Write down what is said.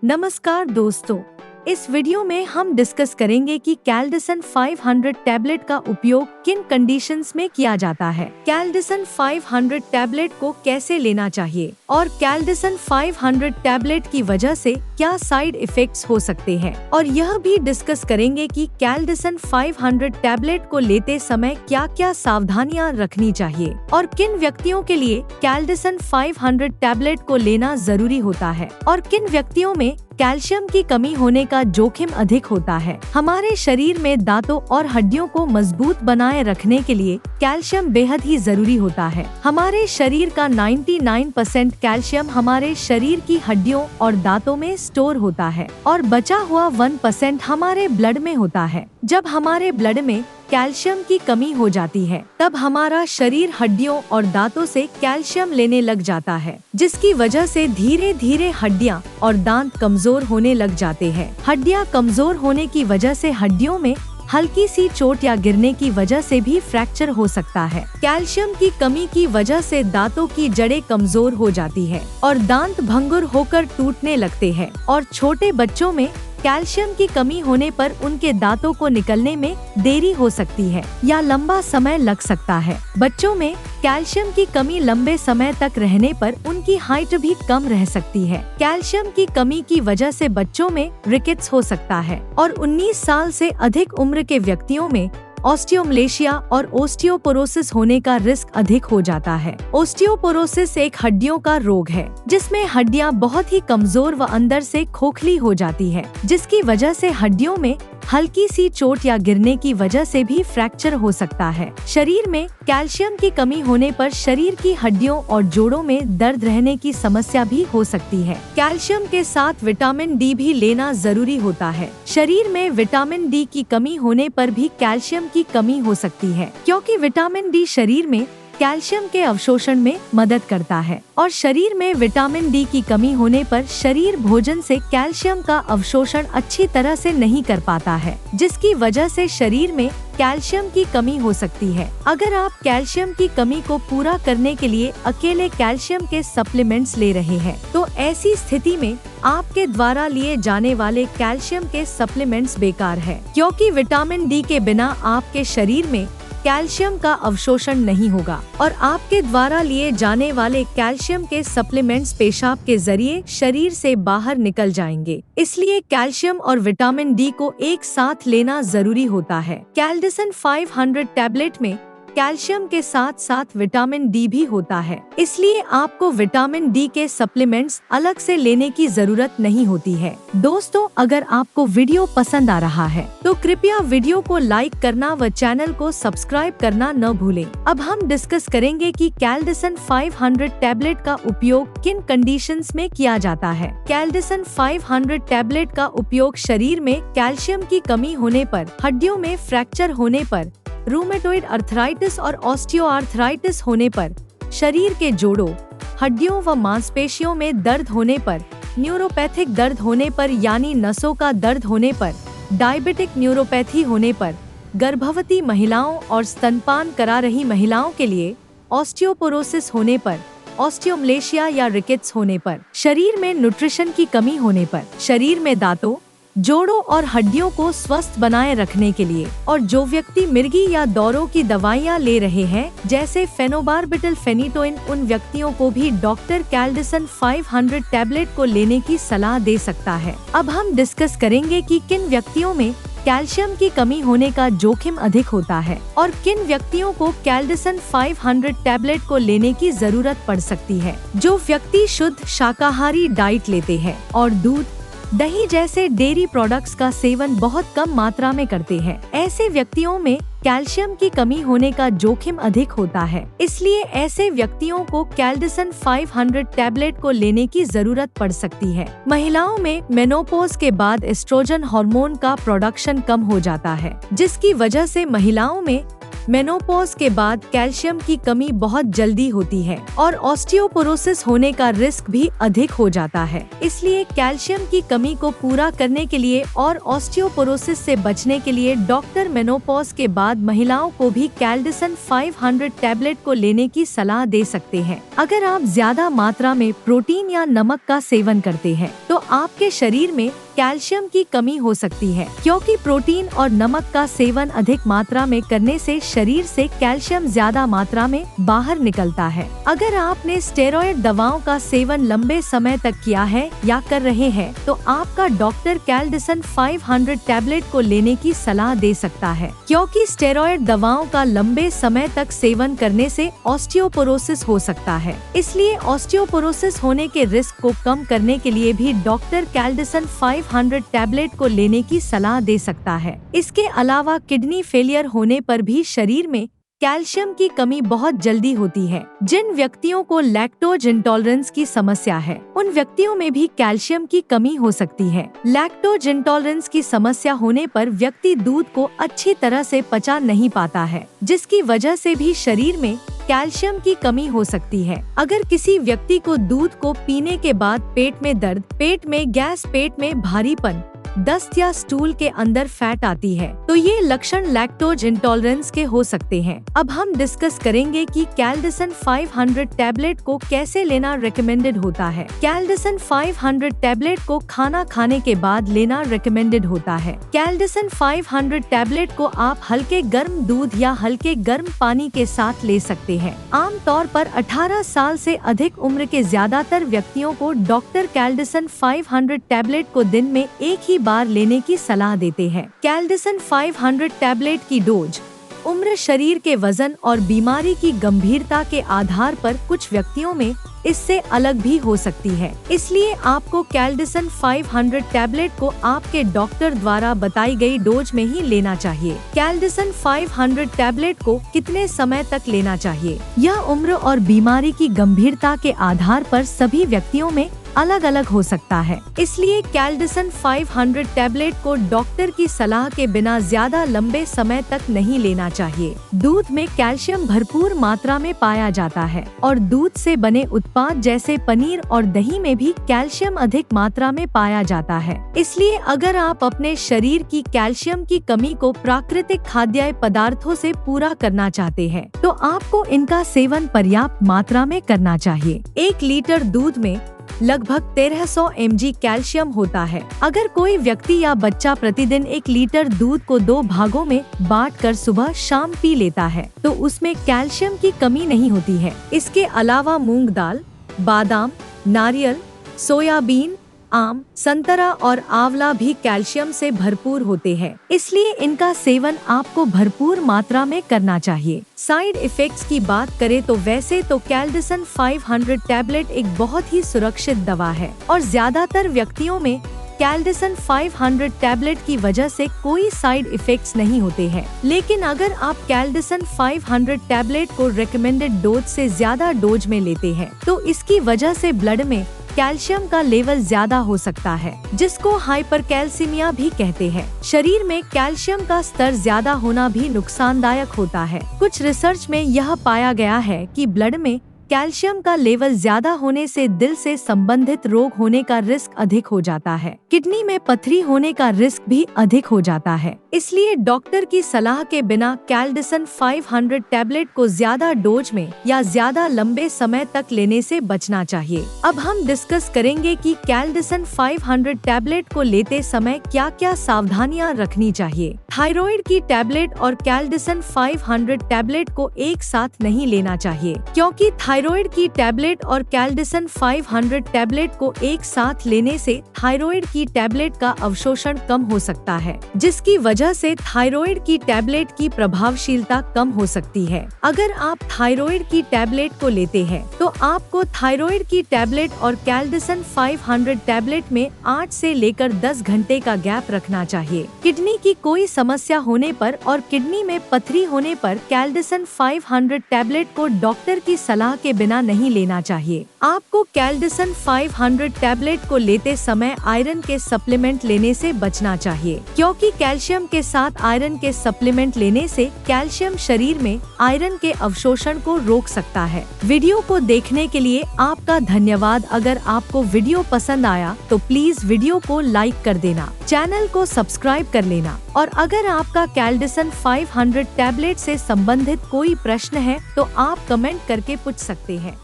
नमस्कार दोस्तों, इस वीडियो में हम डिस्कस करेंगे कि कैल्डिसन 500 टैबलेट का उपयोग किन कंडीशंस में किया जाता है, कैल्डिसन 500 टैबलेट को कैसे लेना चाहिए और कैल्डिसन 500 टैबलेट की वजह से क्या साइड इफेक्ट्स हो सकते हैं, और यह भी डिस्कस करेंगे कि कैल्डिसन 500 टैबलेट को लेते समय क्या क्या सावधानियां रखनी चाहिए और किन व्यक्तियों के लिए कैल्डिसन 500 टैबलेट को लेना जरूरी होता है और किन व्यक्तियों में कैल्शियम की कमी होने का जोखिम अधिक होता है। हमारे शरीर में दांतों और हड्डियों को मजबूत बनाए रखने के लिए कैल्शियम बेहद ही जरूरी होता है। हमारे शरीर का 99% कैल्शियम हमारे शरीर की हड्डियों और दांतों में स्टोर होता है और बचा हुआ 1% हमारे ब्लड में होता है। जब हमारे ब्लड में कैल्शियम की कमी हो जाती है तब हमारा शरीर हड्डियों और दांतों से कैल्शियम लेने लग जाता है, जिसकी वजह से धीरे धीरे हड्डियां और दांत कमजोर होने लग जाते हैं। हड्डियां कमजोर होने की वजह से हड्डियों में हल्की सी चोट या गिरने की वजह से भी फ्रैक्चर हो सकता है। कैल्शियम की कमी की वजह से दांतों की जड़ें कमजोर हो जाती है और दांत भंगुर होकर टूटने लगते हैं, और छोटे बच्चों में कैल्शियम की कमी होने पर उनके दांतों को निकलने में देरी हो सकती है या लंबा समय लग सकता है। बच्चों में कैल्शियम की कमी लंबे समय तक रहने पर उनकी हाइट भी कम रह सकती है। कैल्शियम की कमी की वजह से बच्चों में रिकेट्स हो सकता है और 19 साल से अधिक उम्र के व्यक्तियों में ऑस्टियोमलेशिया और ओस्टियोपोरोसिस होने का रिस्क अधिक हो जाता है। ओस्टियोपोरोसिस एक हड्डियों का रोग है जिसमें हड्डियां बहुत ही कमजोर व अंदर से खोखली हो जाती है, जिसकी वजह से हड्डियों में हल्की सी चोट या गिरने की वजह से भी फ्रैक्चर हो सकता है। शरीर में कैल्शियम की कमी होने पर शरीर की हड्डियों और जोड़ों में दर्द रहने की समस्या भी हो सकती है। कैल्शियम के साथ विटामिन डी भी लेना जरूरी होता है। शरीर में विटामिन डी की कमी होने पर भी कैल्शियम की कमी हो सकती है, क्योंकि विटामिन डी शरीर में कैल्शियम के अवशोषण में मदद करता है, और शरीर में विटामिन डी की कमी होने पर शरीर भोजन से कैल्शियम का अवशोषण अच्छी तरह से नहीं कर पाता है, जिसकी वजह से शरीर में कैल्शियम की कमी हो सकती है। अगर आप कैल्शियम की कमी को पूरा करने के लिए अकेले कैल्शियम के सप्लीमेंट्स ले रहे हैं, तो ऐसी स्थिति में आपके द्वारा लिए जाने वाले कैल्शियम के सप्लीमेंट्स बेकार है, क्योंकि विटामिन डी के बिना आपके शरीर में कैल्शियम का अवशोषण नहीं होगा और आपके द्वारा लिए जाने वाले कैल्शियम के सप्लीमेंट्स पेशाब के जरिए शरीर से बाहर निकल जाएंगे। इसलिए कैल्शियम और विटामिन डी को एक साथ लेना जरूरी होता है। कैल्डिसन 500 टैबलेट में कैल्शियम के साथ साथ विटामिन डी भी होता है, इसलिए आपको विटामिन डी के सप्लीमेंट्स अलग से लेने की जरूरत नहीं होती है। दोस्तों, अगर आपको वीडियो पसंद आ रहा है तो कृपया वीडियो को लाइक करना व चैनल को सब्सक्राइब करना न भूलें। अब हम डिस्कस करेंगे कि कैल्डिसन 500 टैबलेट का उपयोग किन कंडीशंस में किया जाता है। कैल्डिसन 500 टैबलेट का उपयोग शरीर में कैल्शियम की कमी होने पर, हड्डियों में फ्रैक्चर होने पर, रूमेटोइड अर्थराइटिस और ऑस्टियोआर्थराइटिस होने पर, शरीर के जोड़ों, हड्डियों व मांसपेशियों में दर्द होने पर, न्यूरोपैथिक दर्द होने पर यानी नसों का दर्द होने पर, डायबिटिक न्यूरोपैथी होने पर, गर्भवती महिलाओं और स्तनपान करा रही महिलाओं के लिए, ऑस्टियोपोरोसिस होने पर, ऑस्टियोमलेशिया या रिकेट्स होने पर, शरीर में न्यूट्रिशन की कमी होने पर, शरीर में दांतों, जोड़ों और हड्डियों को स्वस्थ बनाए रखने के लिए, और जो व्यक्ति मिर्गी या दौरों की दवाइयां ले रहे हैं जैसे फेनोबार्बिटल फेनिटोइन, उन व्यक्तियों को भी डॉक्टर कैल्डिसन 500 टैबलेट को लेने की सलाह दे सकता है। अब हम डिस्कस करेंगे कि किन व्यक्तियों में कैल्शियम की कमी होने का जोखिम अधिक होता है और किन व्यक्तियों को कैल्डिसन 500 टैबलेट को लेने की जरूरत पड़ सकती है। जो व्यक्ति शुद्ध शाकाहारी डाइट लेते हैं और दूध, दही जैसे डेयरी प्रोडक्ट्स का सेवन बहुत कम मात्रा में करते हैं, ऐसे व्यक्तियों में कैल्शियम की कमी होने का जोखिम अधिक होता है। इसलिए ऐसे व्यक्तियों को कैल्डिसन 500 टैबलेट को लेने की जरूरत पड़ सकती है। महिलाओं में मेनोपॉज के बाद एस्ट्रोजन हार्मोन का प्रोडक्शन कम हो जाता है, जिसकी वजह से महिलाओं में मेनोपॉज के बाद कैल्शियम की कमी बहुत जल्दी होती है और ऑस्टियोपोरोसिस होने का रिस्क भी अधिक हो जाता है। इसलिए कैल्शियम की कमी को पूरा करने के लिए और ऑस्टियोपोरोसिस से बचने के लिए डॉक्टर मेनोपॉज के बाद महिलाओं को भी कैल्डिसन 500 टैबलेट को लेने की सलाह दे सकते हैं। अगर आप ज्यादा मात्रा में प्रोटीन या नमक का सेवन करते हैं तो आपके शरीर में कैल्शियम की कमी हो सकती है, क्योंकि प्रोटीन और नमक का सेवन अधिक मात्रा में करने से शरीर से कैल्शियम ज्यादा मात्रा में बाहर निकलता है। अगर आपने स्टेरॉयड दवाओं का सेवन लंबे समय तक किया है या कर रहे हैं तो आपका डॉक्टर कैल्डिसन 500 टैबलेट को लेने की सलाह दे सकता है, क्योंकि स्टेरॉयड दवाओं का लंबे समय तक सेवन करने से ऑस्टियोपोरोसिस हो सकता है। इसलिए ऑस्टियोपोरोसिस होने के रिस्क को कम करने के लिए भी डॉक्टर कैल्डिसन 500 टैबलेट को लेने की सलाह दे सकता है। इसके अलावा किडनी फेलियर होने पर भी शरीर में कैल्शियम की कमी बहुत जल्दी होती है। जिन व्यक्तियों को लैक्टोज इंटॉलरेंस की समस्या है उन व्यक्तियों में भी कैल्शियम की कमी हो सकती है। लैक्टोज इंटॉलरेंस की समस्या होने पर व्यक्ति दूध को अच्छी तरह से पचा नहीं पाता है, जिसकी वजह से भी शरीर में कैल्शियम की कमी हो सकती है। अगर किसी व्यक्ति को दूध को पीने के बाद पेट में दर्द, पेट में गैस, पेट में भारीपन, दस्त या स्टूल के अंदर फैट आती है तो ये लक्षण लैक्टोज इंटॉलरेंस के हो सकते हैं। अब हम डिस्कस करेंगे कि कैल्डिसन 500 टैबलेट को कैसे लेना रिकमेंडेड होता है। कैल्डिसन 500 टैबलेट को खाना खाने के बाद लेना रिकमेंडेड होता है। कैल्डिसन 500 टैबलेट को आप हल्के गर्म दूध या हल्के गर्म पानी के साथ ले सकते हैं। आमतौर पर 18 साल से अधिक उम्र के ज्यादातर व्यक्तियों को डॉक्टर कैल्डिसन 500 टैबलेट को दिन में एक ही बार लेने की सलाह देते हैं। कैल्डिसन 500 टैबलेट की डोज उम्र, शरीर के वजन और बीमारी की गंभीरता के आधार पर कुछ व्यक्तियों में इससे अलग भी हो सकती है। इसलिए आपको कैल्डिसन 500 टैबलेट को आपके डॉक्टर द्वारा बताई गई डोज में ही लेना चाहिए। कैल्डिसन 500 टैबलेट को कितने समय तक लेना चाहिए? यह उम्र और बीमारी की गंभीरता के आधार पर सभी व्यक्तियों में अलग अलग हो सकता है। इसलिए कैल्डिसन 500 टैबलेट को डॉक्टर की सलाह के बिना ज्यादा लंबे समय तक नहीं लेना चाहिए। दूध में कैल्शियम भरपूर मात्रा में पाया जाता है और दूध से बने उत्पाद जैसे पनीर और दही में भी कैल्शियम अधिक मात्रा में पाया जाता है। इसलिए अगर आप अपने शरीर की कैल्शियम की कमी को प्राकृतिक खाद्य पदार्थों से पूरा करना चाहते हैं तो आपको इनका सेवन पर्याप्त मात्रा में करना चाहिए। 1 लीटर दूध में लगभग 1300 mg कैल्शियम होता है। अगर कोई व्यक्ति या बच्चा प्रतिदिन 1 लीटर दूध को 2 भागों में बांटकर सुबह शाम पी लेता है तो उसमें कैल्शियम की कमी नहीं होती है। इसके अलावा मूंग दाल, बादाम, नारियल, सोयाबीन, आम, संतरा और आंवला भी कैल्शियम से भरपूर होते हैं। इसलिए इनका सेवन आपको भरपूर मात्रा में करना चाहिए। साइड इफेक्ट्स की बात करें तो वैसे तो कैल्डिसन 500 टैबलेट एक बहुत ही सुरक्षित दवा है और ज्यादातर व्यक्तियों में कैल्डिसन 500 टैबलेट की वजह से कोई साइड इफेक्ट्स नहीं होते हैं। लेकिन अगर आप कैल्डिसन 500 टैबलेट को रिकमेंडेड डोज से ज्यादा डोज में लेते हैं तो इसकी वजह से ब्लड में कैल्शियम का लेवल ज्यादा हो सकता है, जिसको हाइपरकैल्सीमिया भी कहते हैं। शरीर में कैल्शियम का स्तर ज्यादा होना भी नुकसानदायक होता है। कुछ रिसर्च में यह पाया गया है कि ब्लड में कैल्शियम का लेवल ज्यादा होने से दिल से संबंधित रोग होने का रिस्क अधिक हो जाता है। किडनी में पथरी होने का रिस्क भी अधिक हो जाता है। इसलिए डॉक्टर की सलाह के बिना कैल्डिसन 500 टैबलेट को ज्यादा डोज में या ज्यादा लंबे समय तक लेने से बचना चाहिए। अब हम डिस्कस करेंगे कि कैल्डिसन 500 टैबलेट को लेते समय क्या क्या सावधानियां रखनी चाहिए। थायराइड की टैबलेट और कैल्डिसन 500 टैबलेट को एक साथ नहीं लेना चाहिए, क्योंकि थायराइड की टैबलेट और कैल्डिसन 500 टैबलेट को एक साथ लेने से थायराइड की टैबलेट का अवशोषण कम हो सकता है, जिसकी वजह से थायराइड की टैबलेट की प्रभावशीलता कम हो सकती है। अगर आप थायराइड की टैबलेट को लेते हैं तो आपको थायराइड की टैबलेट और कैल्डिसन 500 टैबलेट में 8 से लेकर 10 घंटे का गैप रखना चाहिए। किडनी की कोई समस्या होने पर और किडनी में पथरी होने पर कैल्डिसन 500 टैबलेट को डॉक्टर की सलाह के बिना नहीं लेना चाहिए। आपको कैल्डिसन 500 टैबलेट को लेते समय आयरन के सप्लीमेंट लेने से बचना चाहिए, क्योंकि कैल्शियम के साथ आयरन के सप्लीमेंट लेने से कैल्शियम शरीर में आयरन के अवशोषण को रोक सकता है। वीडियो को देखने के लिए आपका धन्यवाद। अगर आपको वीडियो पसंद आया तो प्लीज वीडियो को लाइक कर देना, चैनल को सब्सक्राइब कर लेना, और अगर आपका कैल्डिसन 500 टैबलेट से संबंधित कोई प्रश्न है तो आप कमेंट करके पूछ सकते हैं।